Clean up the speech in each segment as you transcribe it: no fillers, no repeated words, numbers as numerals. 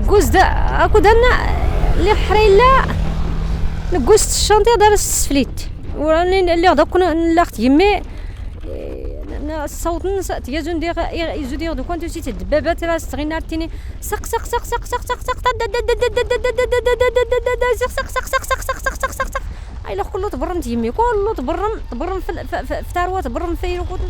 نقوز دا اكو دانا اللي حري لا نقوز الشانطي دار السفليت وراني اللي غدا كنا لاخت يمي الصوت نسات يا زون دير يزو دير دو كونت سيت الدبابات راه استغينا تيني سق سق سق سق سق سق سق اي لا كله تبرمت يمي كله تبرم في ثروه تبرم في ركود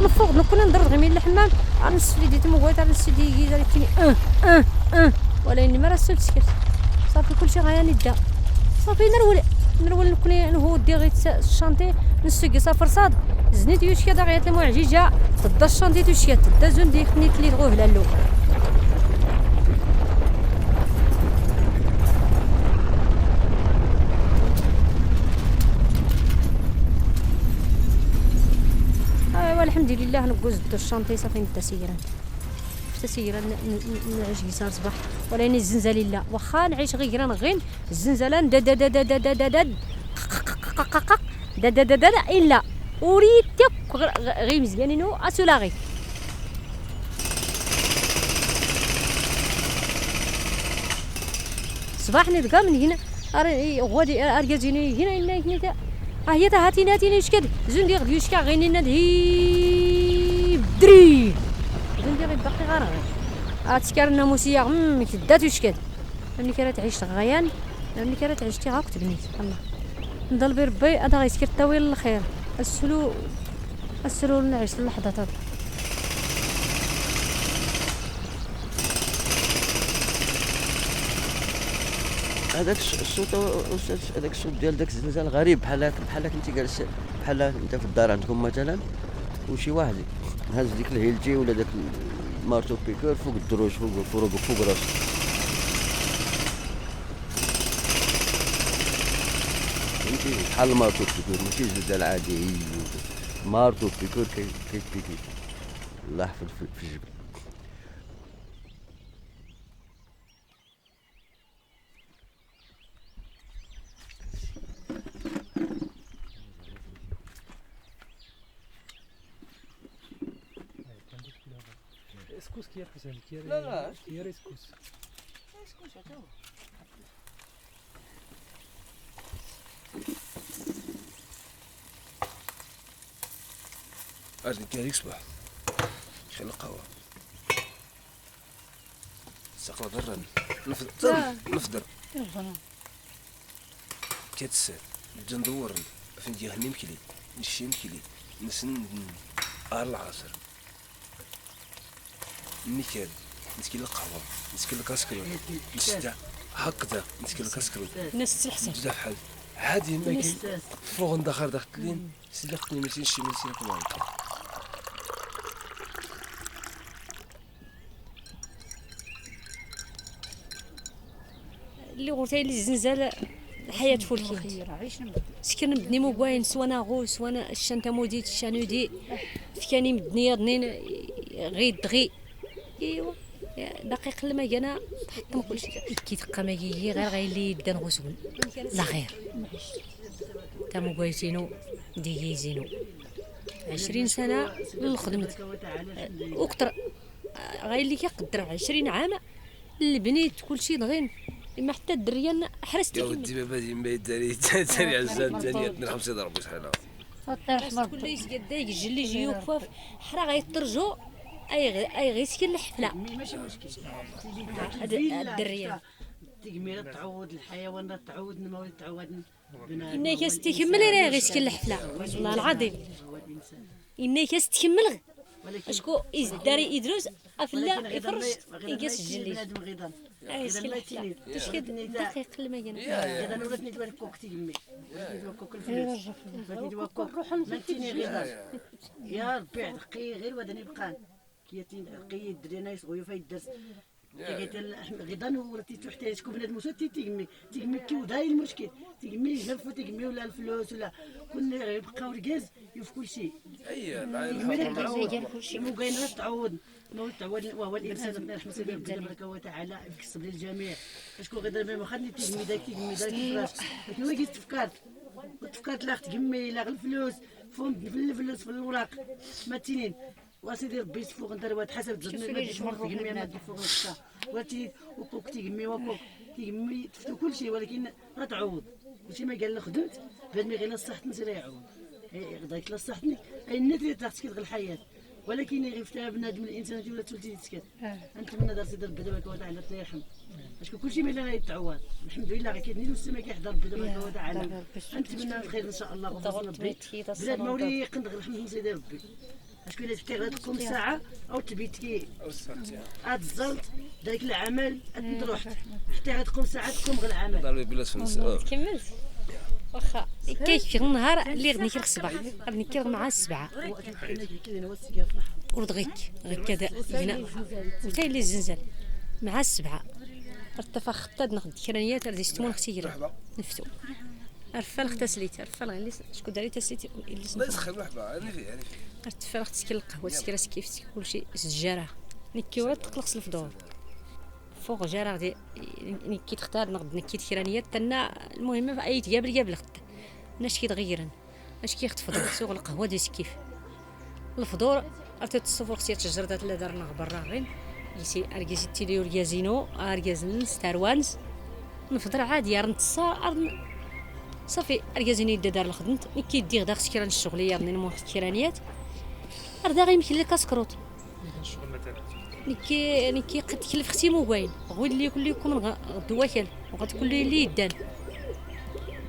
نفوق كنا ندرد غير من الحمام على السفلي ديت موات على السيدي يجي تيني ولا اني ما راه سكت صافي كلشي غياني دا صافي نرول كوني نهو دي غير الشانطي نسوق صافر صاد زنيت يوش كدا غيات المعججه تدا الشانطي توشيات تدا زون دي خنيت لي تغوه لالو والحمد لله نقوز الشانطي صافي نتا سيران نعيش يسار صباح ولا ني الزنزال لا واخا نعيش غير غين الزنزلان دا الا وريتك غير مزيانينو اسولاغي صباح نلقى من هنا غادي ارجعيني هنا هي هاتيني شكد زون دير يشكا غينينا هي بدري زون دير باقي غير تسكرنا موسيا كدات وشكد ملي كانت عيشت غيان ملي كانت عيشتي غا كنت بنيت الله نضل بربي هذا غيسكر طويل الخير السلو نعيش اللحظات هذه هذاك الصوت استاذ هذاك الصوت ديال داك الزلزال غريب بحال كنتي جالس بحال انت في الدار عندكم مثلا وشي واحد هز ديك الهيلتي ولا داك المارتو بيكور فوق الدروج فوق راسك فهمتي بحال المارتو بيكور ماشي زلزال عادي مارتو بيكور كيبيكي الله يحفظ في الجبل اسكوس كير حسين كير لا كير اسكوس هذا أجل كيريك صباح خلي القهوة سقلا درن نفدر كتسال جندور فين جهنم مكلي نشي مكلي نسن العصر نيكل نسكي القهوة نسكي الكاسكرو نستا هكذا نسكي الكاسكرو ناس تحسن جدا حل عادي ما كاين فوق ندخل داخلين سلقتني ماشي شي مسير كمان اللي قلتي لي الزنزال الحياه فولكي سكن مدني موكاين سوانا غو سوانا الشنتا موديت الشانودي فكاني مدنيه ضنين غير دغي ايوا دقيق لما جانا تحطم كلشي كي تبقى ماكي غير غيلي يبدا نغسل لا غير تا موكايتينو ديزينو 20 سنه للخدمت وكثر غير اللي كيقدر 20 عام البنيت كلشي دغين اما حتى الدريان حرستي يا ودي بابا ما يداري تاني عزام تاني 5 ضرب شحال كل يسقد يجي يجي يوقف حرا غيطرجو اي غيسكن الحفله ماشي مشكل الدريان التجميله تعود الحيوانات تعود الموالد تعود إني كاستكمل راه غيسكن الحفله والله العظيم إني كاستكمل اشكو إزداري إدروس أفلا يفرش يقاس الجليد يسكن الحفله تشكد دقيق لما جانا إذا نورثني دوار كوك تيمي دوار كوك الفلوس دوار كوك مالتيني غير يا ربي عتقي غير وداني بقان كيتين عتقي الدرينا يصغيو في الدرس غدا ورتي تحتاج كون بنادم وسط تيغمي كي وداي المشكل تيغمي الجرف تيغمي ولا الفلوس ولا كنا يبقاو ركاز في كل شيء مو كاين غير تعوض وهو الانسان ربنا يرحم سيدنا تبارك وتعالى يكسب للجميع اشكون غدا ما خلني تيغمي داك لكن هو تفكرت لا تغمي لا الفلوس في الفلوس في الوراق ما تينين واسيدي ربي يسفوق انت واد حسب زدنا ما تشوف تيجمي ما تفوق نفسها واتي وكوك تيجمي وكوك تيجمي تفتو كل شيء ولكن غتعوض كلشي ما قال له خدمت بعد ما غير صحتني سير يعوض غداك لا صحتني اي الناس اللي تحتك الحياه ولكن غير فتها بنادم الانسان ولا تولتي تسكت انت من درتي درب دابا وتعالى الله يرحم باسكو كلشي ملي غيتعوض الحمد لله غير كيدني السما كيحضر دابا وتعالى نتمنى الخير ان شاء الله وفضل ربي بلاد مولي يقندق الحمد سيدي ربي باسكو الا تفتي غتكون ساعه او تبيت كي الزلط داك العمل تروح حتى غتقوم ساعه تقوم غير العمل ضربي بلا تفنس كملت واخا كاين النهار اللي غني كير الصباح غني كير مع السبعه كاين هو السيجار في الحر ورد غير كذا هنا وكاين اللي الزنزان مع السبعه ارتفع خطاد ناخذ كرانيات راه ستمون اختي نفتو عرفه اغتسليت عرفه غير شكون داري تسليت الله يسخر مرحبا انا فيه ارتفع اختي القهوه السكيره كيفتي كلشي الزجاره نكي ورا تقلق الفطور فوق جاره غادي نكي تختار نقد نكي كرانيات تنا المهم اي تقابل الغد ناش كيتغيرن اش كيخطفض سوق القهوه ديال كيف الفطور ارتت الصفور اختي تجردات لا دارنا برا غير يسي ارجيسي تيليو ريازينو ارجازن ستاروانز نفطر عادي رنتصا صافي ارجازيني دار الخدمت نكي دي غدا خصك كيران الشغليه راني نمو كيرانيات راه غيمكن لك كاسكروط الشغل مثلا نكي قد تكلف اختي موبايل غوي اللي يكون لكم غدو واكل وغتكون لي يدان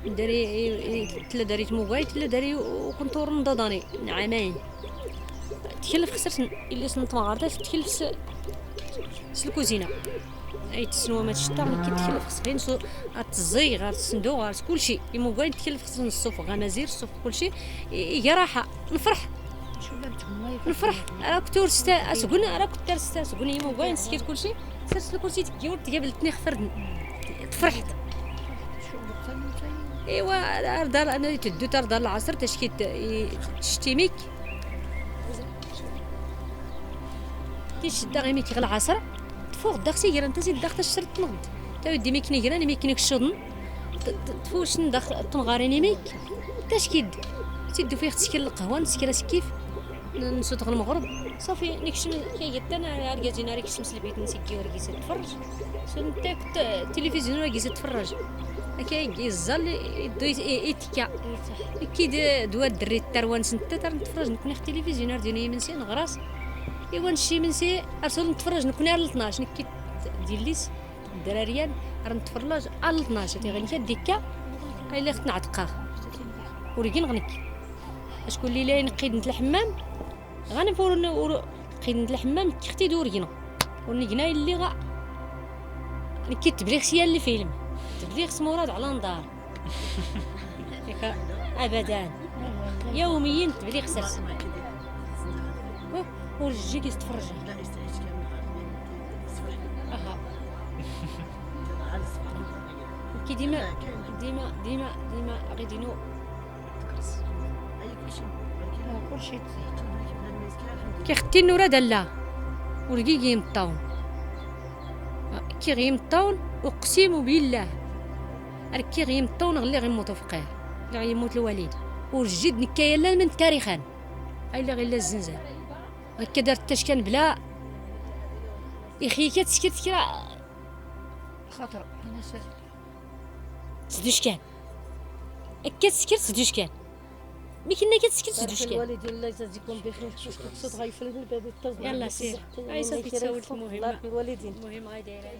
داري تلا داريت موبايل تلا داري وكنتور نضاداني عامين تكلف خسرت اللي سنت ما عرفتش تكلف الكوزينه اي تسنومات الشتا ملي كيتكلف خص غير نسو التزي غير الصندوق غير كلشي الموبايل تكلف خص الصوف غنازير الصوف كلشي هي راحه نفرح راه كنت ورثت اسكن راه كنت ورثت اسكن هي موبايل نسيت كلشي سرت الكرسي تكيور تقابلتني خفرد تفرحت ايوا دار انا تدو دار العصر تشكي تشتيميك تيشد غير ميك العصر تفوق داختي غير انت زيد داخل شرط نغد تا ودي ميكني غير انا ميكنيك الشضن تفوش ندخل تنغاريني ميك تشكيد تدو فيه تسكر القهوه نسكر كيف نسوت المغرب صافي نكشم كي حتى انا رجعت ناري كشمس البيت نسكي ورقيت تفرج سنتك التلفزيون ورقيت تفرج كاين الزل يدو يتكا كي دوا الدري التروان سنت نتفرج نكون في التلفزيون ديالي منسي نغراس ايوا نشي منسي ارسل نتفرج نكون على 12 نكي ديال ليس الدراريان راه نتفرج على 12 تيغني ديكا الا خت نعتقاه ورقي نغنكي شكون اللي لا نقيد نت الحمام غنفور نقيد نت الحمام كختي دورينا ونقنا اللي غا نكي تبليغ سيال الفيلم تبليغ سموراد على نضار ياك ابدا يوميا تبليغ سرس ورجي كيتفرج لا يستعيش كامل كي ديما غيدينو كلشي كيختي النورا دالا ورقي كيمطاون كي غيمطاون اقسم بالله كي غيمطاون اللي غيموتوا فقير اللي غيموت الوالد ورجد نكايه لا من تاريخان الا غير الزنزان هكا دارت تشكان بلا يخي كتسكت كرا خاطر الناس سدوش كان هكا تسكت سدوش كان مي كنا كتسكت سدوش كان الوالدين الله يجازيكم بخير صوت غيفرد الباب التصبح يلا سير اي صافي تساولت المهم الوالدين المهم غاي دايره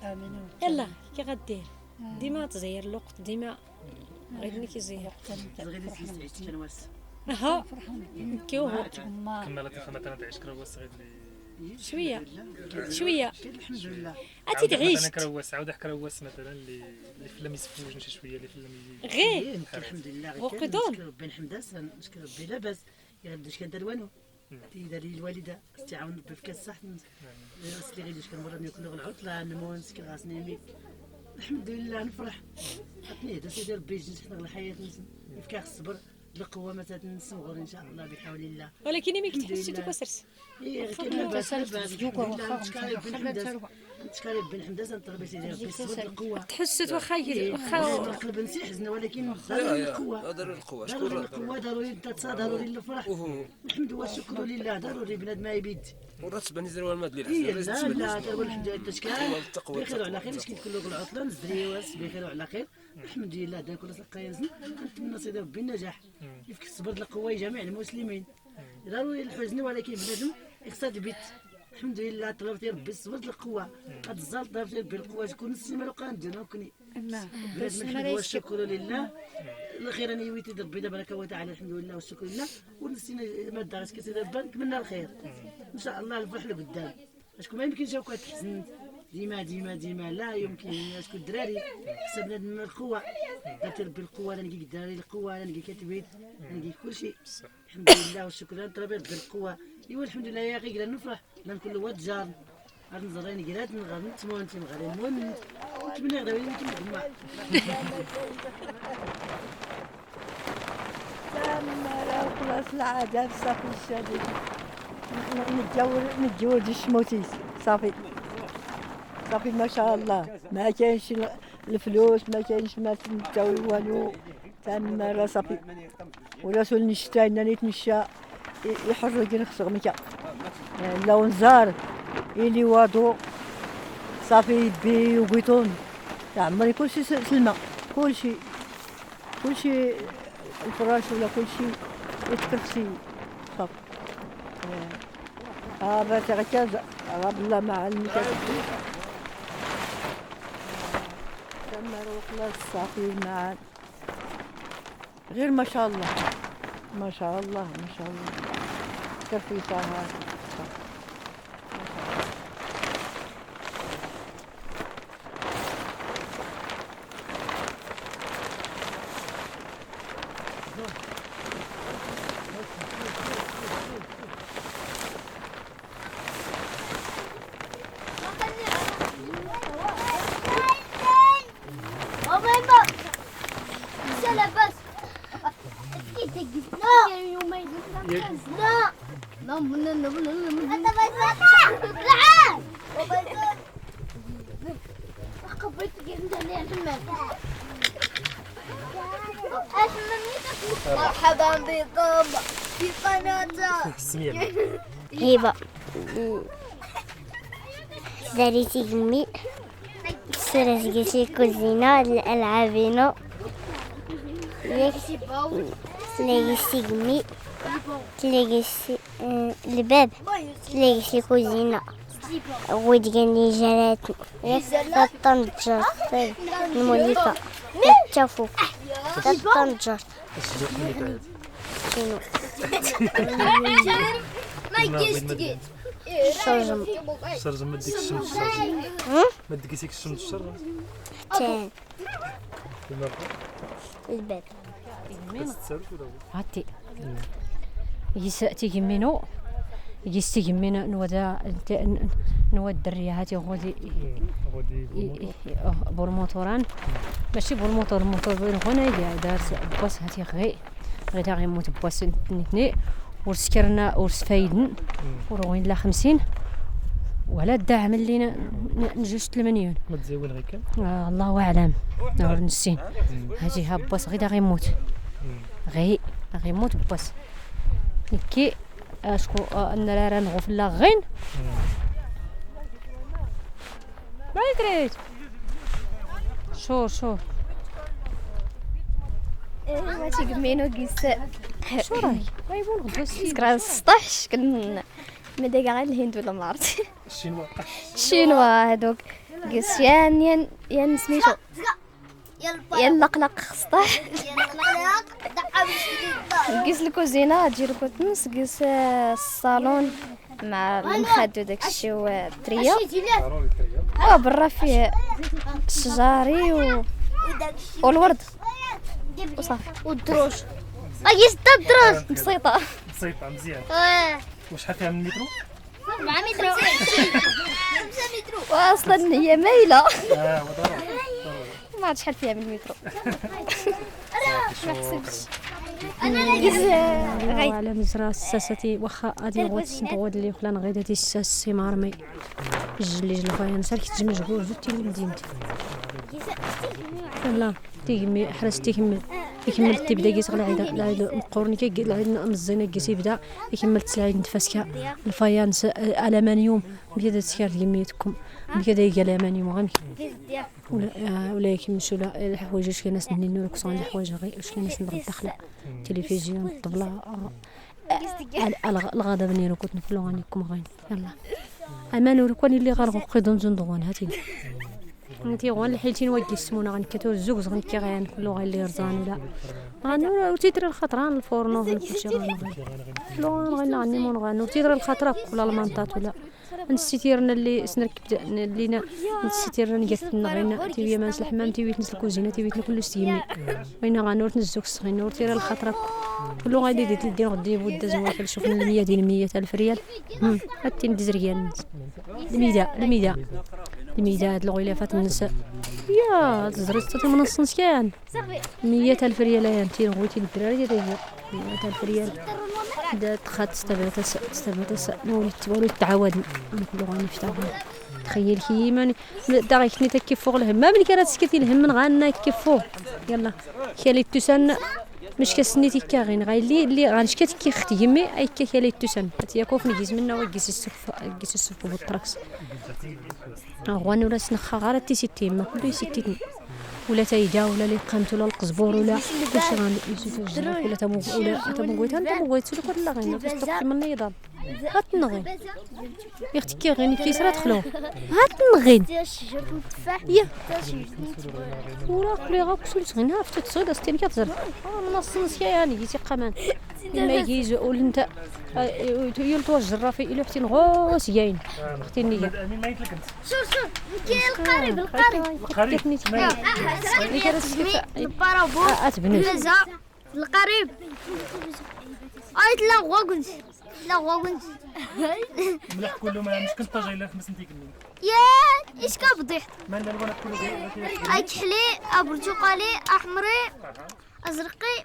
امين يلا كي غدير ديما تزير الوقت ديما غير كيزير غير يستعيش كنواس ها كيوهو كنا لا تفهم مثلا تعيش كروس غير شويه الحمد لله عرفتي تعيش انا كروس عاود كروس مثلا اللي فيلم يسفوج شي شويه اللي فيلم غير الحمد لله وقدون. نشكر ربي نحمدها نشكر ربي لاباس يغدش كان دروانو تيدار لي الوالده استعاون ربي في كاس صحت اللي غير كان مرض ياكل العطله نمو نسكر غاسني ميك الحمد لله نفرح عطني هذا سيدي ربي يجي حنا الحياه في كاع الصبر القوه مثلا من الصغر ان شاء الله بحول الله. ولكن ملي الحمد كتحسي لله. تكسرت ايه كاين لاباس تشكالي بن حمدان تربيتي ديال بالصبر القوه تحست واخا واخا القلب نسي حزن ولكن لا ضروري يا القوه ضروري القوة ضروري شكون القوه ضروري التصا ضروري الفرح الحمد والشكر لله ضروري بنادم ما يبيد ورا تبان زير والماد اللي إيه الحزن لا لا الحمد لله التشكال التقوى بخير وعلى خير مسكين كله العطله نزدري واس بخير وعلى خير الحمد لله دا كل سقا يزن كنتمنى سيدي ربي النجاح كيف كتصبر القوه جميع المسلمين ضروري الحزن ولكن بنادم يقصد بيت الحمد لله طلبتي ربي الصبر القوه هاد الزلط طلبتي ربي القوه تكون السيما لو كان ديالنا وكني بنادم الحمد والشكر لله الخير انا يويتي ربي تبارك وتعالى الحمد لله والشكر لله ونسينا ما دارت كثير نتمنى الخير ان شاء الله الفرح لقدام اشكون ما يمكنش هكا تحزن ديما لا يمكن اشكون الدراري خصنا بنادم القوه درتي ربي القوه انا نلقي الدراري القوه انا نلقي كتبيت نلقي كلشي الحمد لله والشكر لله طلبي ربي القوه ايوا الحمد لله يا اخي قلنا نفرح لا نكون واد جار غادي نزريني قرات نغادي نتمون انت غادي المهم نتمنى غدا يمكن نجمع خلاص العادة صافي الشادي نتجوز الشموتيس صافي ما شاء الله ما كاينش الفلوس ما كاينش ما نتجوز والو تما صافي ولا سول نشتا انني نتمشى يحرق نخسر مكا لو نزار اللي وادو صافي بي وبيطون عمري كلشي سلمى كلشي الفراش ولا كلشي يتكرسي صافي بس غكاز رب الله مع المكاتب تما روح صافي مع غير ما شاء الله كفي صار مرحبا بكم في قناة هبة دريتي جميع سرسكسي كوزينة الألعابينو تلاقيسي جميع تلاقيسي الباب تلاقيسي كوزينة ودقني جرات تطنجر المولفة تشافوك تطنجر شنو ما يجيش تجي شرجم الشرجم ما ديكش الشمس ما ديكيسيك الشمس الشرجم تان الباب تستسالف ولا هاتي يساتي جمينو يجي جمينا نودا الدريه هاتي غادي بالموتوران ماشي بالموتور الموتور بين هنا دار باص هاتي غدا غيموت باص نتني ورسكرنا ورسفايدن وروين لا 50 ولا داعم اللي نجوج 8 ما تزاول غير كان الله اعلم نور نسين هاتي ها باص غدا غيموت غيموت باص نكي اشكو ان لا راه نغوف لا غين ما يدريت شو ماشي قمينو قيس شو راهي غايبون غدوه سكران 16 كن مدى كاع الهند ولا ما عرفتي الشينوا هادوك قيس يان سميتو يلا قلق 16 قيس الكوزينه تجي الكوتنس قيس الصالون مع المخدو داكشي والتريه برا فيه الشجاري والورد وصافي والدروج قيس الدروج بسيطه مزيان وشحال فيها من لترو 4 متر 5 متر واصلا هي مايله ضروري ما عرفت شحال فيها من المترو ما حسبتش على مزرعة الساساتي واخا غادي غوت سنتغود اللي خلان غيداتي الساس مارمي جلي جلفايا نسالك تجمج غور زوتي لمدينتي لا تيمي حرس تيكمل تيبدا كيسغل العيد مقورني العيد مزينه كيسي بدا يكمل العيد نتفاسكا الفايانس الامانيوم بيد تسكر كميتكم بكذا الامانيوم غامي ولا يكملوا لا الحوايج شي ناس نينو كسون الحوايج غير شي ناس نبغي الدخله تلفزيون الطبله الغضب نيرو كنت نفلو غانيكم غاين يلا امان وركوني اللي غنقي دون زندوغون هاتي انتي غون الحيلتين واقي السمونه غنكتو الزوز غنكي غيان كلو غير اللي رزان ولا غنو تيدري الخطران الفورنو كلشي غنو غنيمون غنو تيدري الخطره ولا المنطات ولا نستيرنا اللي سنركب لينا نستيرنا نقتنا غينا تيبيا مانس الحمام تيبيت نس الكوزينه تيبيت كل سيمي وين غنور نزوك صغير تيرا الخطره كلو غادي دير غدي بود زوال شوف 100 ديال 100,000 ريال هاتي ندز ريال الميدا هاد الغلافات النساء يا زريت من الصنص كان 100,000 ريال انتي بغيتي الدراري ديالي 100,000 ريال دا تخات استبات وليت تعاودني كل غاني فتاهم تخيل كيما دا غيكني تكيفوغ الهم ما ملي كانت سكتي الهم من غانا كيفوغ يلا كالي تسن مش كسنيتي كاغين غاي اللي غنشكات كي اختي يمي اي كالي تسن تيا كوفني جيز منا وكيس السف بالطركس غوان ولا سنخا غير تي ستي ما كله يسكتني ولا تايدا ولا لي قامت ولا القزبور ولا كلشي غنيسوتو الجراف ولا تموغويت سلك ولا غير فاش تقتل من النظام هاتنغي يا اختي كي غير كيسرا دخلو هاتنغي شجرة التفاح يا ورا كلي غاكسول صغينا فتت صيد استين كتزر من الصنص يعني جيتي قمان ما يجيز ولا انت يلطوا الجرافي الى حتى نغوس جاين اختي نيه شوف كاين القريب اللي كانت البارابو اتبني القريب ايت لا غوغنت مليح كله ما مشكل طاجه الا 5 سنتيك منين يا ايش كبضيح ما ندير وانا كله اي كحلي برتقالي احمري ازرقي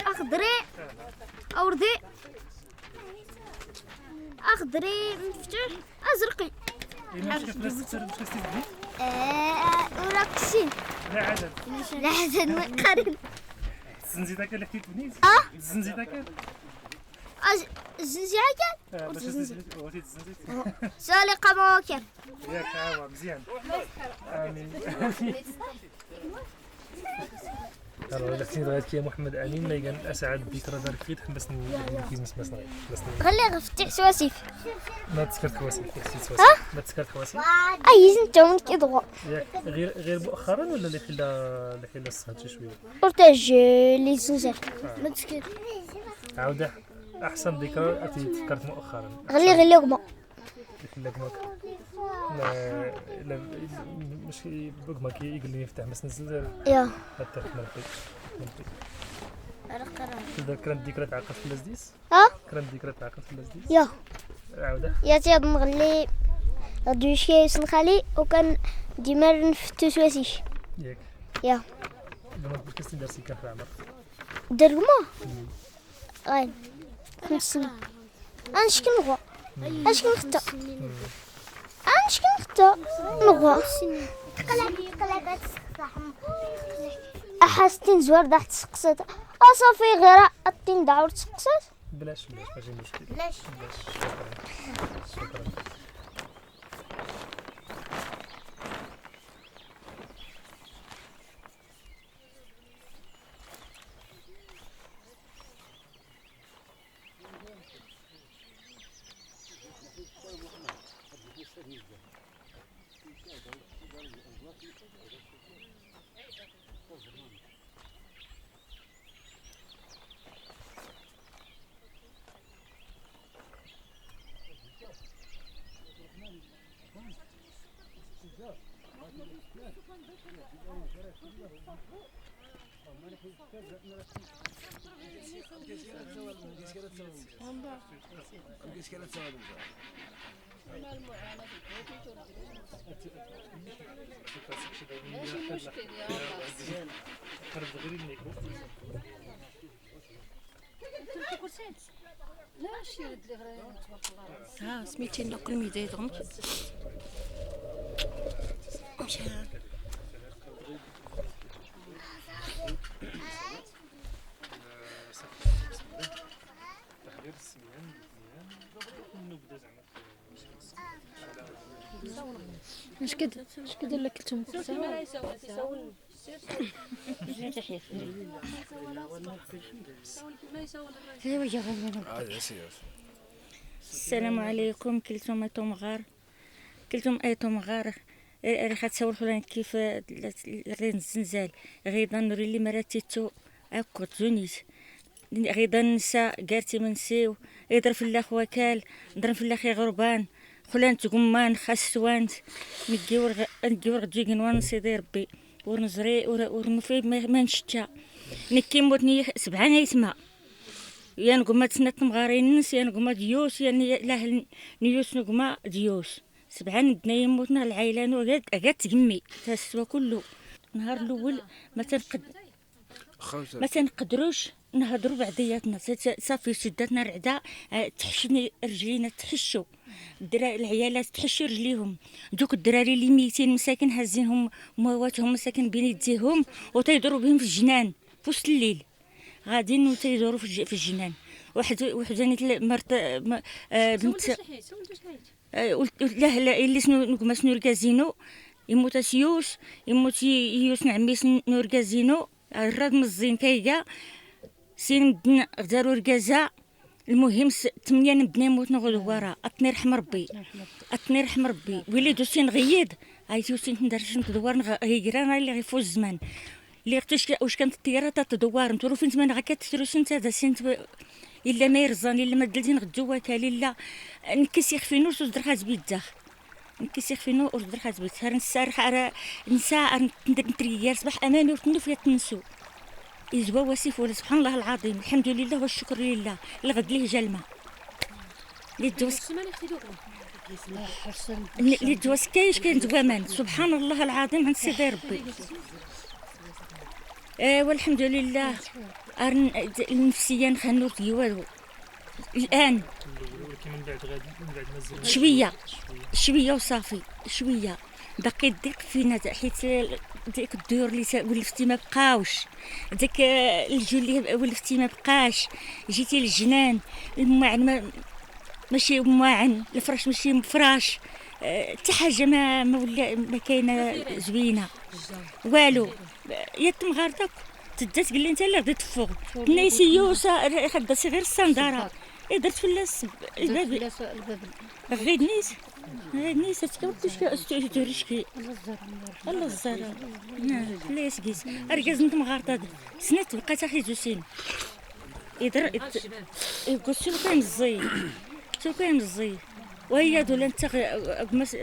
اخضري اوردي اخضري مفتوح ازرقي الا مشكل فلاس تسرد باش تستفدي ولا كسين لا عدد لا عدد قريب الزنزيتك اللي حكيت بنيت الزنزيتك الزنزيعة كان باش تستفدي واتيت الزنزيت سالي قمو كان ياك عاوا مزيان امين الا كنت غادي يا محمد امين ما يقال اسعد ذكرى دارك فيه تحبسني كيزمس مسناي غلي غفتح سواسيف ما تسكرت حواسي ما تسكرت حواسي اي زنتون كيضوا ياك غير مؤخرا ولا اللي خلا الصهد شويه اورتاج لي زنزر ما تسكت عاود احسن ذكرى تفكرت مؤخرا غلي غما خلاك لا مش بوك ما يقول لي يفتح مسن الزنزانه يا حتى ما لقيتش كانت ذكرى تعقد في الازديس كانت ذكرى تعقد في الازديس يا عاوده يا تيض نغلي غادي شي سنخالي وكان ديما نفتو سواسيش ياك يا لما كنت كنت درسي كان في العمر درغما غاين 5 سنين انشكي نغوا انشكي نختا انشكي نختا نغوا احستين زوار دا تسقسات اصافي غير الطين دعور تسقسات بلاش ماشي مشكل بلاش شكرا ماشي مشكل يا ها سميتي ناكل ميداي دغمك مشى اش كدير لك كلتم السلام عليكم. كلتم ايتم غار راه خاتصور فلان كيف الزنزال غيضا نوري لي مراتيتو اكو زونيت غيضا النساء قالتي منسيو يضرب في الاخ وكال ضرب في الاخ غربان خلان تقمان خاصوانت نجيور جيغنوان سيدي ربي ورنزري ورنفي ما نشتا نكي موتني سبعان يسمع يا نقما تسنات مغارين نس يا نقما ديوس يا لا نيوس نقما ديوس سبعان دنيا موتنا العائله نو قاعد تجمي تسوا كله نهار الاول ما تنقدروش نهضروا بعضياتنا صافي شداتنا رعده تحشني رجلينا تحشوا الدراري العيالات تحشوا رجليهم دوك الدراري اللي ميتين مساكن هازينهم مواتهم مساكن بين يديهم وتيدوروا بهم في الجنان في وسط الليل غاديين وتيدوروا في الجنان وحداني مرت بنت لا اللي نقما سنوركازينو يموت سيوس يموت يوس نعميس نوركازينو الراد مزين كايكا سين بدنا غدارو ركازا المهم 8 نبنا موتنا غدوارا اطني رحم ربي ويلي دوسين غيد عيتو سين ندرش ندوار غيكرا اللي غيفوز الزمان اللي قلتش واش كانت الطياره تدوار نتورو فين زمان غا كتشروش انت دا سنت الا ما يرزان الا ما دلتين غدو وكال لا نكسي خفينو وصدرخات بيداخ نكسي خفينو وصدرخات بيت هر نسارح نساء نتريال صباح اماني وتنوف يتنسو يزوا واسيف ولا سبحان الله العظيم الحمد لله والشكر لله الغد ليه جلمه اللي دوس كايش كاين دوامان سبحان الله العظيم عند سيدي ربي والحمد لله النفسيا خنوت والو الان من بعد غادي من بعد مازال شويه وصافي شويه باقي الضيق فينا حيت ديك الديور اللي ولفتي ما بقاوش داك الجو اللي ولفتي ما بقاش جيتي للجنان الماعن ماشي ماعن الفراش ماشي مفراش حتى حاجه ما ولا ما كاينه زوينه والو يا تمغارتك تدات قال لي انت اللي غادي تفوق نيسيوسا خداتي غير الصنداره درت فلاس الباب غير نيس تكوتش استوريشكي الله الزهر لا يسقيس اركز نت مغارطه سنت بقات اخي زوسين يدر يقول شنو كان الزي وهي دولا انت قماس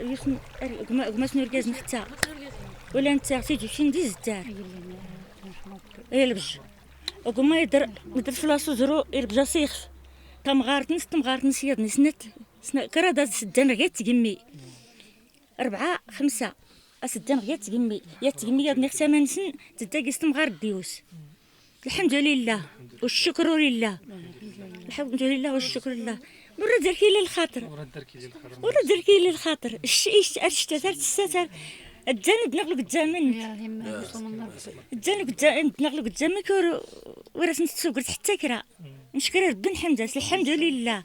نركز نحتا ولا انت تيجي شي نديز الدار يلبج وقما يدر فلاسو زرو يلبجا سيخ تمغارتنس يدني سنت كرا سدان غير تقمي 4 5 اسدان غير تقمي يدني 8 سن تداقي تمغار ديوس الحمد لله والشكر لله الحمد لله والشكر لله ورا دركي للخاطر الشيء اشتثرت الستر الجانب نغلق الجامن الجانب نغلق الجامن ورا نتسوق حتى كرا نشكر ربي نحمد الحمد لله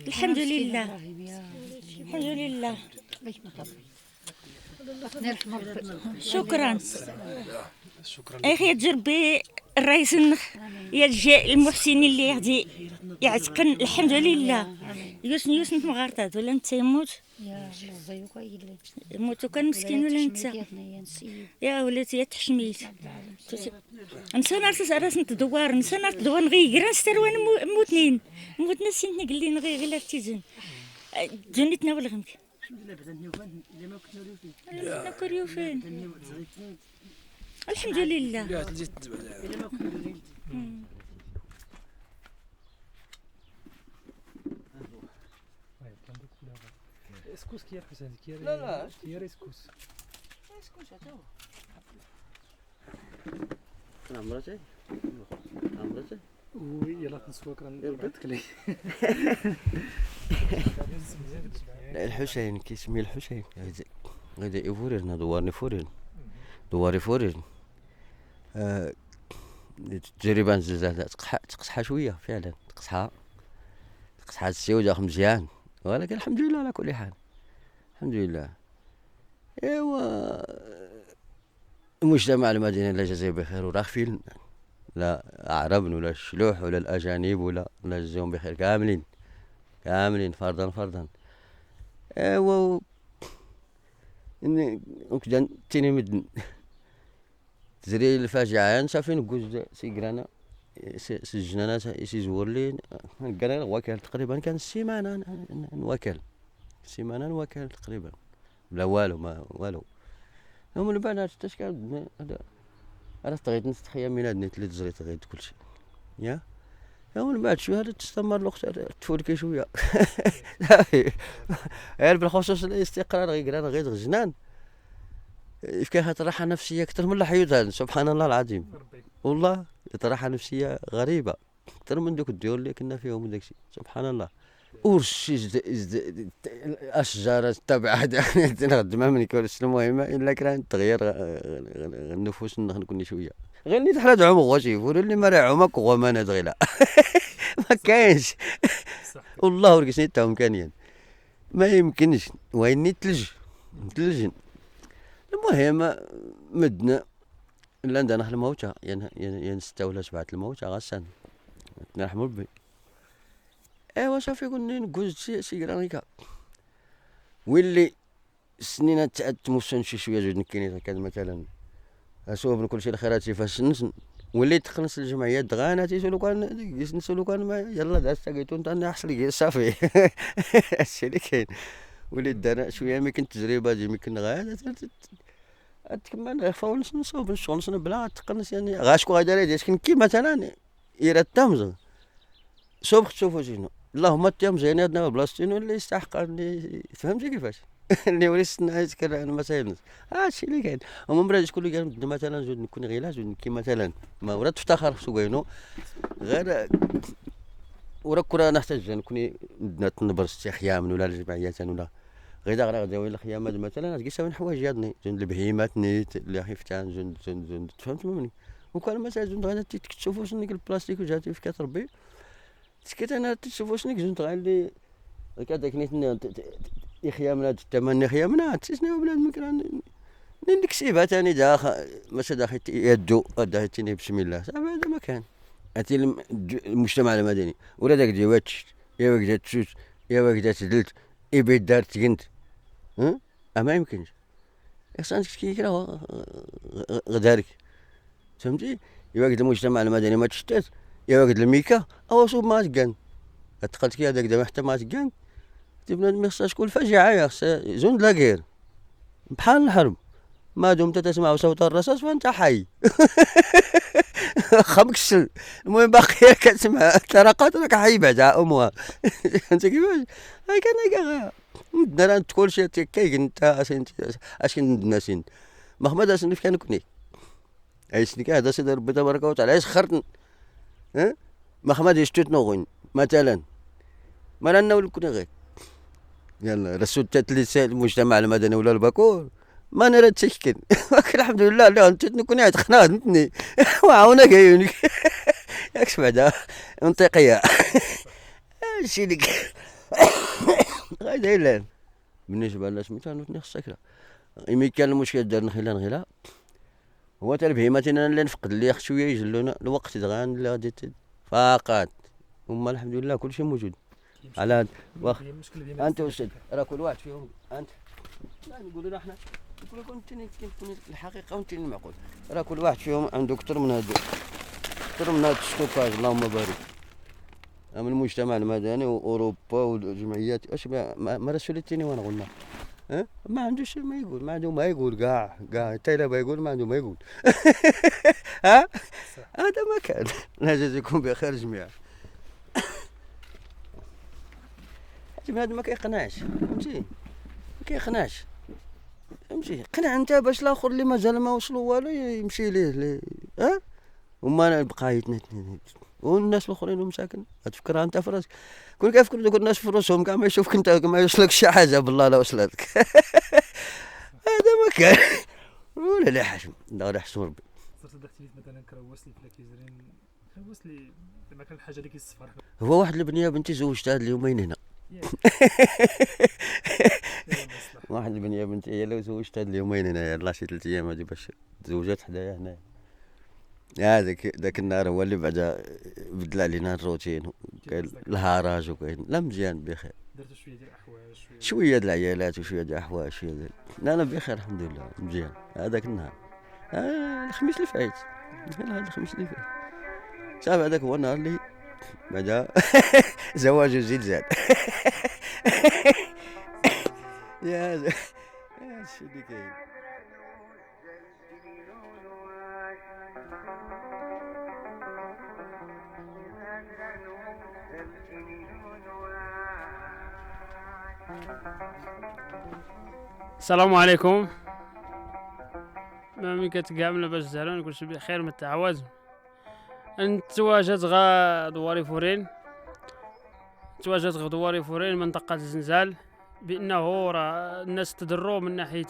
الحمد لله شكرا اخي تجربي الرئيس النخ يا الجاء المحسنين اللي غادي يعتقن الحمد لله يوسن مغارطات ولا انت يموت يموت كان مسكين ولا انت يا ولاتي يا تحشميت نسى نعرف راس نتدوار نغير نستروان موتنا سنتني قال لي نغير غير تيزن جنيتنا ولا غمك لا كوريوفين الحمد لله اسكوس كير حسين كير لا كير اسكوس عمرتي يلا نسوا كنعطيك ليه. لا الحسين كيسمي الحسين غدا يفورنا دوارني فورين تجربة نزلزال تقصحها شوية فعلا تقصحها السيودة مزيان، ولكن الحمد لله على كل حال الحمد لله. ايوا المجتمع المدني الله يجازيه بخير وراغفين، لا عرب ولا الشلوح ولا الاجانب ولا يجزيهم بخير كاملين فردا. ايوا وكذا تيني مدن تزري الفاجعة صافي نقول سيقرانا سجنانا يزور لي قال وكال تقريبا كان السيمانه نوكل تقريبا بلا والو ما والو. ومن بعد هاد التشكال انا تغيت نستخيا من هاد النيت اللي تزري تغيت كلشي يا ومن بعد شويه هذا تستمر الوقت تفوركي شويه. غير بالخصوص الاستقرار غير جنان فيها راحه نفسيه اكثر من الحيوط. سبحان الله العظيم والله راحه نفسيه غريبه اكثر من دوك الديور اللي كنا فيهم وداكشي. سبحان الله الاشجار تبع نخدمها من كل المهم الا كان تغيير النفوس نكون شويه غير اللي تحرد عمق وشي يقولوا اللي ما راه عمق هو ما ندغيلا ما كاينش والله ورقسني تاهم كانيا ما يمكنش ويني تلجن. المهم مدنا الا عندنا الموتى ين 6 ولا 7 الموتى غسان نرحموا ربي. ايوا صافي قلنا نقول سي كرانيكا واللي السنين تموسن شويه زوج نكيني كذا مثلا اسوب كل شيء الخيرات فاش نسن واللي تخلص الجمعيات دغانا تيسولو كان يسنسولو كان ما يلا داز ساقيتو انت احسن صافي هادشي اللي كاين. وليت دار شويه يمكن تجربه دي يمكن غادا كمان غير نصوب الشغل بلا تقنص يعني غاشكو غادي ديال كي مثلا يرا التمز صوب تشوفوا شنو اللهم التيم زين عندنا بلاصتين اللي يستحق اللي فهمتي كيفاش اللي وليت نذكر المسائل هادشي اللي كاين. ومن بعد شكون اللي قال مثلا زود نكون غير زود كي مثلا ما ورا تفتخر خصو كاينو غير ورا كره نحتاج نكون نبر استخيام ولا الجمعيات ولا غير ولا الخيامات مثلا كيساوي حوايج يادني جند البهيمات نيت اللي خيفتان جند فهمت مني وكان مثلا جند غادي تشوفوا شنو البلاستيك وجاتي في كتربي سكت انا تشوفوا شنو جند غادي هكذاك نيت خيامنا الثمن خيامنا تسناو بنادم كان نكسبها ثاني داخل ماشي داخل يدو داخل بسم الله صافي هذا ما كان هاتي المجتمع المدني ولا داك ديواتش يا وكدا تشوت يا وكدا تدلت يبيد دار تكنت ما يمكنش اصلا كي راه غدارك فهمتي. يا وكدا المجتمع المدني ما تشتات يا وكدا الميكا او صوب ما تكان تقلت كي هذاك دابا حتى ما تكان بنادم ما خصهاش تكون فاجعه خصها زون لاكير بحال الحرب ما دمت تسمع صوت الرصاص فانت حي. خمكسل المهم باقي كتسمع طرقات راك حي بعدا امها. انت كيفاش هاي كان دار كل شيء كاين انت اش كنت الناس محمد اسن كان كوني ايش نك هذا سيدي ربي تبارك وتعالى ايش خرت محمد يشتت نوغين مثلا ما لنا ولا كنا غير يلا رسول تتلي المجتمع المدني ولا الباكور ما نرى تشكل الحمد لله لا انت نكون عاد خناتني وعاونا كاينك ياك بعدا منطقيه هادشي اللي غايدا الا بالنسبه لنا سميتها نوتني خصك يمكن كان المشكل دار نخيلا هو تاع البهيمات انا اللي نفقد اللي شويه يجلونا الوقت دغان اللي غادي فقط هما الحمد لله كلشي موجود على واخ انت وسد راه كل واحد فيهم انت لا نقولوا احنا كل كنت الحقيقه وانت المعقول راه كل واحد فيهم عنده اكثر من هذا الشكوكاج اللهم بارك من المجتمع المدني واوروبا والجمعيات اش ما رسولتيني وانا قلنا ما عندوش ما يقول ما عنده ما يقول كاع حتى الا بيقول ما عنده ما يقول. هذا ما كان الله يجازيكم بخير جميعا. هذا ما كيقنعش فهمتي ما كيقنعش فهمتي قنع انت باش الاخر اللي مازال ما وصلوا والو يمشي ليه هما بقايتنا والناس الاخرين مساكن تفكرها انت في راسك. كون كيفكر دوك الناس في راسهم كاع ما يشوفك انت ما يوصلك شي حاجه بالله لا وصلتك. هذا ما كان ولا لا حشم لا حشم ربي. صرت ضحكت لي مثلا كروس لي فلا كيزرين كروس لي زعما كان الحاجه اللي كيصفر. هو واحد البنيه بنتي زوجتها هاد اليومين هنا. واحد البنيه بنتي هي اللي زوجتها هاد اليومين هنا، يلاه شي 3 ايام هادي باش تزوجات حدايا هنا. ذاك النهار هو اللي بعدا بدل علينا الروتين، كاين الهراج وكاين لا مزيان بخير. درتو شويه ديال الاحواج شويه ديال العيالات وشويه ديال الاحواج شويه ديال لا انا بخير الحمد لله مزيان. هذاك النهار الخميس اللي فايت، هذا الخميس اللي فايت صافي هذاك هو النهار اللي بعدا زواج زيد زاد. يا هذا الشيء اللي كاين. السلام عليكم. مامي كتقابلنا باش تزهرون كلشي بخير من التعاوز. تواجد دواري فورين، تواجد دواري فورين منطقة الزنزال بأنه راه الناس تضروا من ناحية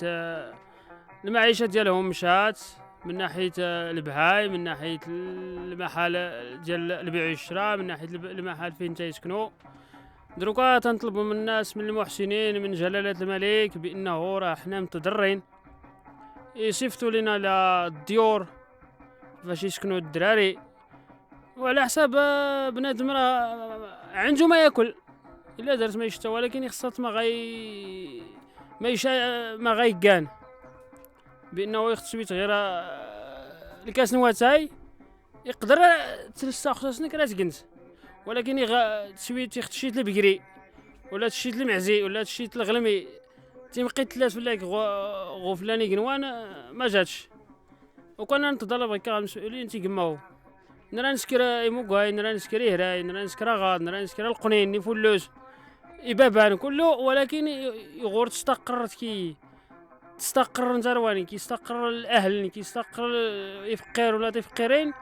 المعيشة ديالهم مشات، من ناحية البهاي، من ناحية المحال ديال البيع والشراء، من ناحية المحال فين تيسكنوا. دروكا تنطلبوا من الناس من المحسنين من جلالة الملك بأنه راه حنا متضررين، يصيفطوا لنا الديور باش يسكنوا الدراري، وعلى حساب بنادم راه عنده ما ياكل الا درت ما يشتا، ولكن يخصات ما غيكان بانه يخصو غير الكاس نواتاي يقدر تلسا خصوصا كرا تكنت، ولكن تشوي تشيت البقري ولا تشيت المعزي ولا تشيت الغلمي تيمقي تلات فلاك غفلاني قنوان ما جاتش. وكنا نتطلب هكا المسؤولين تيقماو نرا نسكر ايموكاي، نرا نسكر هراي، نرا نسكر غاد، نرا نسكر القنين نفلوس يبابان كله، ولكن يغور تستقر نزرواني كيستقر الاهل كيستقر يفقير ولا تفقيرين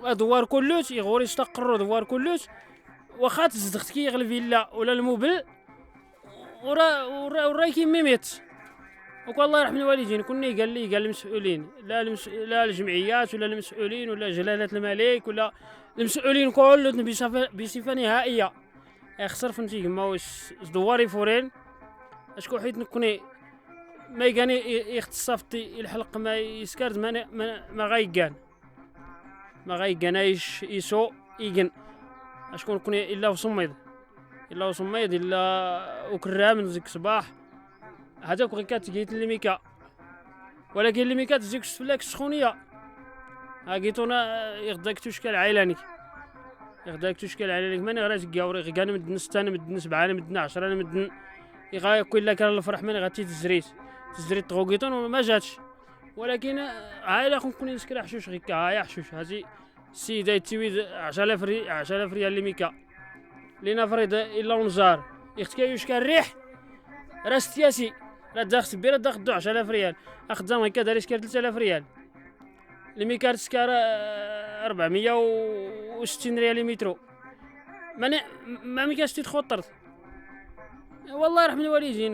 دوار كلوت يغور يستقروا دوار كلوت، واخا تزدخت كي يغلب فيلا ولا الموبل ورا كيميت. وكل الله يرحم الوالدين كنا قال المسؤولين لا الجمعيات ولا المسؤولين ولا جلالة الملك ولا المسؤولين كلهم بصفة نهائية يخسر فهمتي كما واش دواري فورين اشكو حيت نكوني ما يقاني يختصفتي الحلق ما يسكرد ما غايقانايش يسو يقن اشكون نكوني الا وصميد الا وكرام من زيك صباح هذاك غير كاتجيت الميكا، ولكن الميكا تزيك فلاك السخونيه هاكيتونا يغداك تشكل عيلانك ماني غير تقاوري غير انا مدن 6 انا مدن 7 انا مدن 10 انا مدن يغا كل كان الفرح ماني غاتي تزريت طغوكيتون وما جاتش، ولكن عائله كون نسكر حشوش غيكا هايا حشوش هذه السيده تيويد 10000 ريال لميكا لينا فريضه الا ونزار يختكا يشكا الريح راس سياسي لا داخل بيرا داخل 10000 ريال اخذ هكا داري شكار 3000 ريال الميكار سكار 460 ريال المترو ما ميكاش تخطرت والله يرحم الوالدين.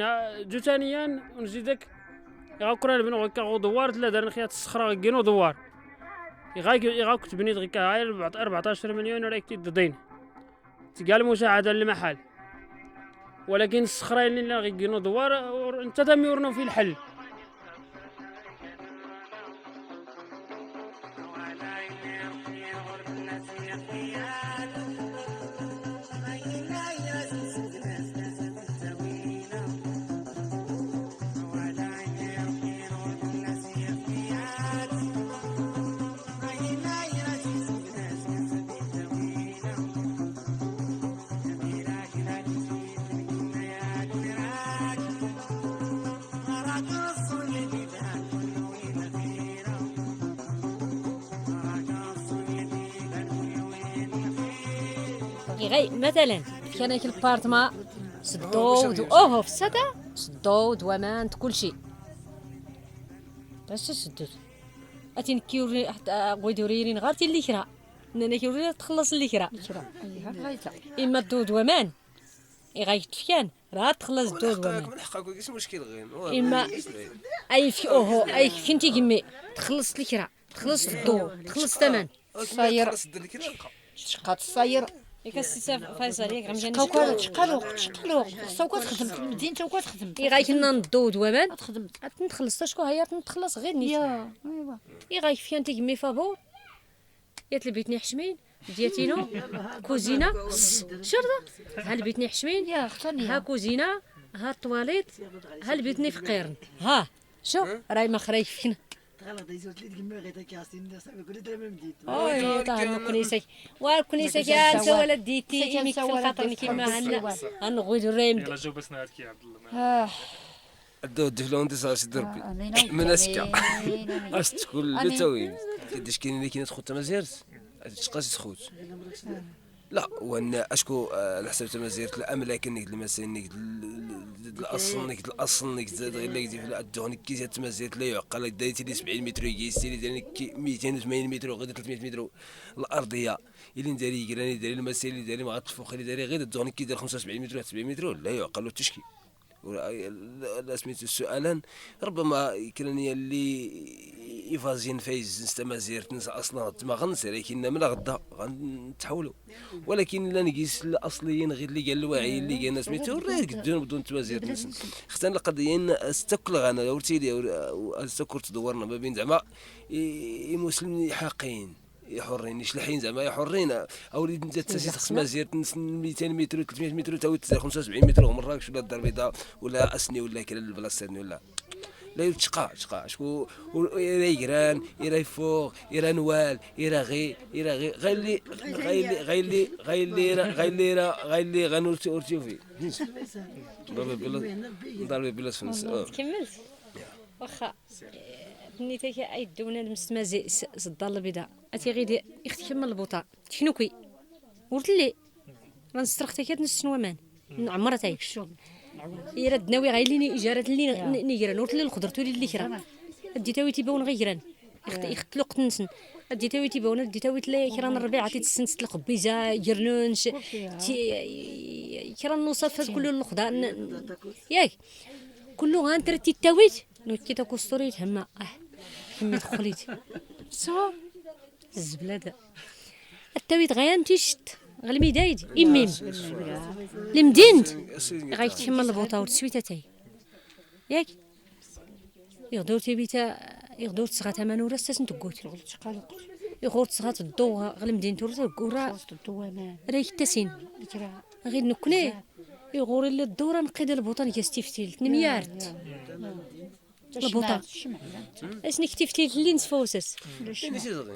جو ثانيا ونزيدك يغاكرا بنو هكا غدوار لا دار خيات الصخره غينو دوار يغاك تبني غيكا 14 مليون راك تدين تقال مساعده للمحل، ولكن الصخرين اللي غيقينو دوار انت تميورنو في الحل. غير مثلا كان هيك البارتما سدود في السدا سدود ومانت كلشي باش سدود اتي نكيوري حتى غيدوريرين غارتي اللي كرا انا كيولي تخلص الكرا أيها غايتا اما الدود ومان غايتفكان راه تخلص الدود ومان من حقك كاين مشكل غير اما اي في اوهو اي فهمتي كمي تخلص الكرا تخلص الضو تخلص الثمن الصاير شقات الصاير كاسي فيصل ياك غنمشي شقالو سوكا تخدم في المدينة سوكا تخدم غايكنا نضود ومان تخدم نتخلص شكون هي تخلص غير نيت يا ايوا غايفيا انت كمي فابور يا تلبيتني حشمين دياتينو كوزينه شرطه ها البيتني حشمين يا اختني ها كوزينه ها الطواليت ها البيتني فقيرن ها شو راي ما خرايف فينا غلط يزوت لي تقمي غير كاسين الناس كل درهم مديت اي طاح كنيسك والكنيسك يا انت ولا ديتي امك في الخاطر كيما هنا غنغوي الرايم يلا جو بس نهارك يا عبد الله الدود فلون صار سي دربي من اسكا اش تقول لا توي كيديش كاين اللي كاين تخوت مزيرت تشقاس تخوت لا وانا اشكو على حساب تمازيرت الاملاك نيك المسائل نيك الاصل نيك زاد غير اللي في الدهن كي زاد تمازيرت لا يعقل دايتي لي 70 متر يجي ديالي 280 متر وغادي 300 متر الارضيه اللي نداري كراني داري المسائل اللي داري ما غتفوق اللي داري غير الدهن كي دار 75 متر 70 متر لا يعقل له تشكي لا سميتو سؤالا ربما كراني اللي يفازين فايز نستمازيرت ننسى اصلا ما غنسى لكن من غدا غنتحولوا ولكن لا نقيس الاصليين غير اللي قال الواعي اللي قال سميتو راه قدون بدون تمازيرت اختنا القضيه استكل غانا ورتي لي استكر تدورنا ما بين زعما مسلمين حقين حرين شلحين زعما حرين او اللي انت تسيس مازيرت 200 متر 300 متر تاوي 75 متر ومراكش ولا الدار البيضاء ولا اسني ولا كلا البلاصه ولا لا يتشقى شكو يرا يقران يرا يفوق يرا نوال يرا غي غيلي غنورتي فيه ضربي بلا فنس كملت واخا نيتك اي دونا المستمازي الدار البيضاء اتي غير اختي كمل البوطه تشنوكي قلت لي غنسترختي كتنس نوامان عمرتها الشغل يا رد ناوي غايليني اجاره لي نيران قلت لي الخضرتو لي كرا ديتاوي تيبون غيران اختلو قتنسن ديتاوي تيبون ديتاوي تلا كران الربيع عطيت السنس القبيزه جرنونش كران نوصف كله الخضار ياك كله غانترتي تاويت نوكي تاكو ستوريت هما كميت خليت سوا الزبلة التاويت غيان تيشت غلمي دايد إميم المدينت غايتحمل البوطة ورتسويتاتاي ياك يغدور تيبيتا يغدور تسغات أمان ورستاس نتقوت يغور تسغات الضو غل مدينت ورا رايك التاسين غير نكني يغور اللي الدورة نقيد البوطة كاستيفتيل 800 البوطه اش نكتفتي اللي نسفوسس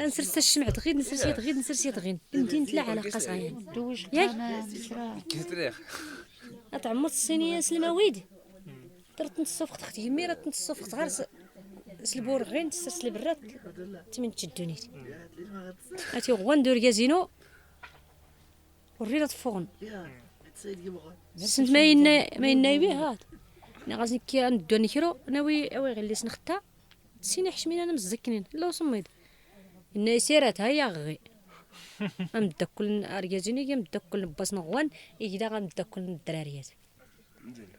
نسرس الشمعت غير نسرسيت غير ندين تلا على قصاين ياك كيتريخ تعمرت الصينيه سلماويد درت نصفقت اختي يمي راه نصفقت غير سلبور غير نسرس البرات تمن تشدونيت هاتي غوندور كازينو ورينا فوغن سنت ما ينايبي هاد انا غازي كي ندو نكرو ناوي غير لي سنختا سيني حشمين انا مزكنين لا صميد ان سيرات هيا غي امدكل ارجازيني كي مدكل باس نغوان يجدا غندكل الدراريات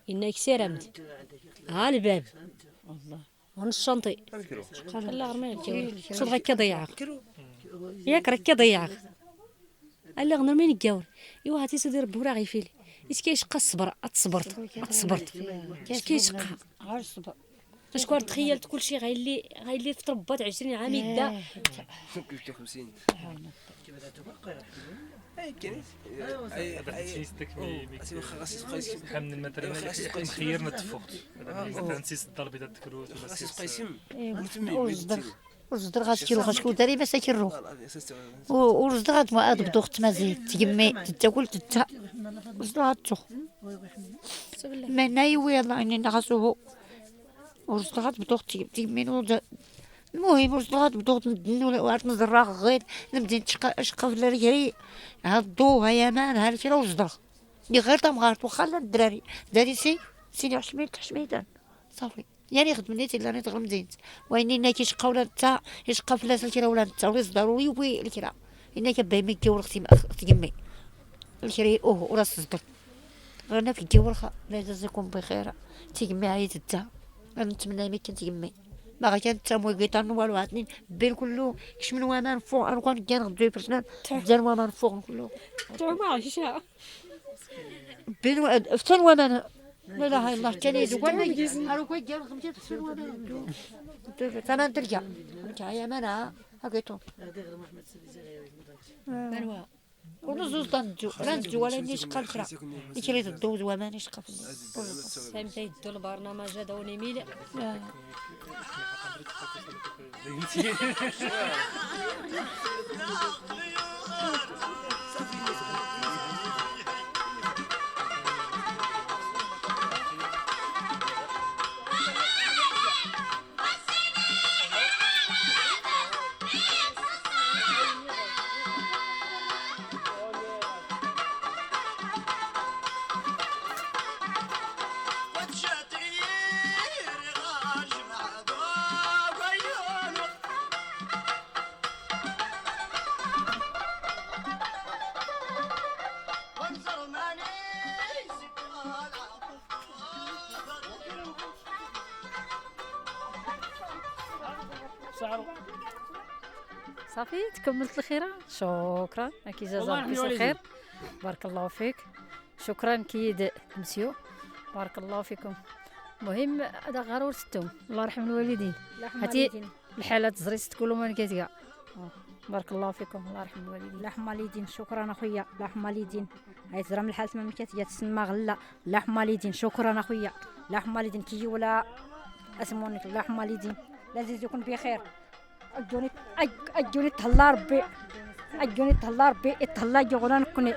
ان كسيره مد ها الباب والله هون الشنطي لا غير صد غكا ضيعك ياك راك ضيعك الا غنر مين يقاول ايوا هاتي سيدي ربي راه غيفيلي اش كيشقى الصبر تصبرت اش كيشقى غير الصبر شكون تخيلت كلشي غايلي تربات 20 عام يدا 50 من الماتريال خيرنا التفوخت مثلا نسيس الدار البيضاء تكروت ولا سيس قيسم ورزدر غاشكون داري باش كيرو ورزدر غاد ما بدو تمازيد تجمي تاكل تتا ورزدر غاتو ما نايوي الله اني نغاسوه ورزدر غاد بدو تجمي المهم ورزدر غاد بدو ندن ولا نزرع غير نبدا نشقى في الرجري هادو هيا مان هاد فينا ورزدر اللي غير طمغارت وخا الدراري داري سيني حشميتان صافي يعني خدمنيتي اللي نتغلم زينت ويني كيشقى ولا نتا يشقى فلاس الكرا ولا نتا ولا ضروري وي الكرا إنا كباي ما كيور اختي تجمي الشري وراس صدر غير في الجورخة لا يجزيكم بخير تجمي عيد التا أنا نتمنى ما كنت تجمي ما كانت تسمو قيطان والو عاطنين بين كله كش من ومان فوق أنا كان كان غدوي برسنان زين ومان فوق كله ما عرفتش بين فتن ومان لا لا الله كان يدوقنا هارو كوي جاب 5 فتن ومان ثمان ترجع انت يا منا هاكيتو بنوا ونزوز طنجو رنجو ولا نيش قلفرا يشري الدوز وما نيش قفل سامتي يدو البرنامج هذا ونميل صافي تكملت الخيره. شكرا كي جزاك الله خير. بارك الله فيك. شكرا كيد مسيو. بارك الله فيكم. المهم هذا غرور ستهم الله يرحم الوالدين. هاتي الحالات زريت تقولوا ما كتقع. بارك الله فيكم الله يرحم الوالدين. الله يرحم الوالدين. شكرا اخويا الله يرحم الوالدين. هاي زرا من الحالات ما كتجي تسمى غلا. الله يرحم الوالدين. شكرا اخويا الله يرحم الوالدين. كيجي ولا اسمونك الله يرحم الوالدين. لازم يكون بخير. أجوني تهلا ربي أجوني تهلا ربي تهلا جغران كوني.